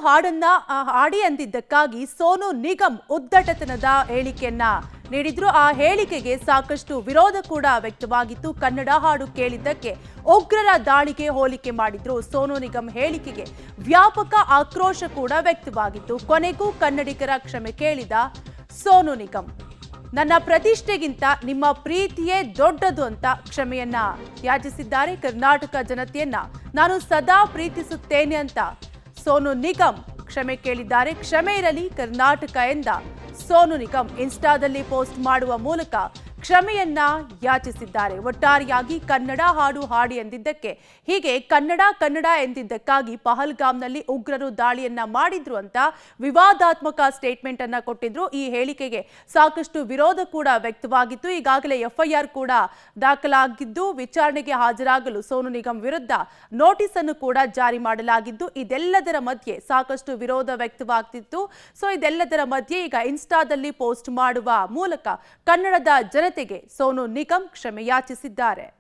ಹಾಡನ್ನ ಹಾಡಿ ಅಂದಿದ್ದಕ್ಕಾಗಿ ಸೋನು ನಿಗಮ್ ಉದ್ದಟತನದ ಹೇಳಿಕೆಯನ್ನ ನೀಡಿದ್ರು. ಆ ಹೇಳಿಕೆಗೆ ಸಾಕಷ್ಟು ವಿರೋಧ ಕೂಡ ವ್ಯಕ್ತವಾಗಿತ್ತು. ಕನ್ನಡ ಹಾಡು ಕೇಳಿದ್ದಕ್ಕೆ ಉಗ್ರರ ದಾಳಿಗೆ ಹೋಲಿಕೆ ಮಾಡಿದ್ರು. ಸೋನು ನಿಗಮ್ ಹೇಳಿಕೆಗೆ ವ್ಯಾಪಕ ಆಕ್ರೋಶ ಕೂಡ ವ್ಯಕ್ತವಾಗಿತ್ತು. ಕೊನೆಗೂ ಕನ್ನಡಿಗರ ಕ್ಷಮೆ ಕೇಳಿದ ಸೋನು ನಿಗಮ್. ನನ್ನ ಪ್ರತಿಷ್ಠೆಗಿಂತ ನಿಮ್ಮ ಪ್ರೀತಿಯೇ ದೊಡ್ಡದು ಅಂತ ಕ್ಷಮೆಯನ್ನ ಯಾಚಿಸಿದ್ದಾರೆ. ಕರ್ನಾಟಕ ಜನತೆಯನ್ನ ನಾನು ಸದಾ ಪ್ರೀತಿಸುತ್ತೇನೆ ಅಂತ ಸೋನು ನಿಗಮ್ ಕ್ಷಮೆ ಕೇಳಿದ್ದಾರೆ. ಕ್ಷಮೆ ಇರಲಿ ಕರ್ನಾಟಕ ಎಂದ ಸೋನು ನಿಗಮ್ ಇನ್ಸ್ಟಾದಲ್ಲಿ ಪೋಸ್ಟ್ ಮಾಡುವ ಮೂಲಕ ಕ್ಷಮೆಯನ್ನ ಯಾಚಿಸಿದ್ದಾರೆ. ಒಟ್ಟಾರೆಯಾಗಿ ಕನ್ನಡ ಹಾಡು ಹಾಡಿ ಎಂದಿದ್ದಕ್ಕೆ ಹೀಗೆ ಕನ್ನಡ ಎಂದಿದ್ದಕ್ಕಾಗಿ ಪಹಲ್ಗಾಮ್ನಲ್ಲಿ ಉಗ್ರರು ದಾಳಿಯನ್ನ ಮಾಡಿದ್ರು ಅಂತ ವಿವಾದಾತ್ಮಕ ಸ್ಟೇಟ್ಮೆಂಟ್ ಅನ್ನ ಕೊಟ್ಟಿದ್ರು. ಈ ಹೇಳಿಕೆಗೆ ಸಾಕಷ್ಟು ವಿರೋಧ ಕೂಡ ವ್ಯಕ್ತವಾಗಿತ್ತು. ಈಗಾಗಲೇ ಎಫ್ಐಆರ್ ಕೂಡ ದಾಖಲಾಗಿದ್ದು ವಿಚಾರಣೆಗೆ ಹಾಜರಾಗಲು ಸೋನು ನಿಗಮ್ ವಿರುದ್ಧ ನೋಟಿಸ್ ಅನ್ನು ಕೂಡ ಜಾರಿ ಮಾಡಲಾಗಿದ್ದು ಇದೆಲ್ಲದರ ಮಧ್ಯೆ ಸಾಕಷ್ಟು ವಿರೋಧ ವ್ಯಕ್ತವಾಗ್ತಿತ್ತು. ಇದೆಲ್ಲದರ ಮಧ್ಯೆ ಈಗ ಇನ್ಸ್ಟಾದಲ್ಲಿ ಪೋಸ್ಟ್ ಮಾಡುವ ಮೂಲಕ ಕನ್ನಡದ ಜನತೆಗೆ ಸೋನು ನಿಗಮ್ ಕ್ಷಮೆ ಯಾಚಿಸಿದ್ದಾರೆ.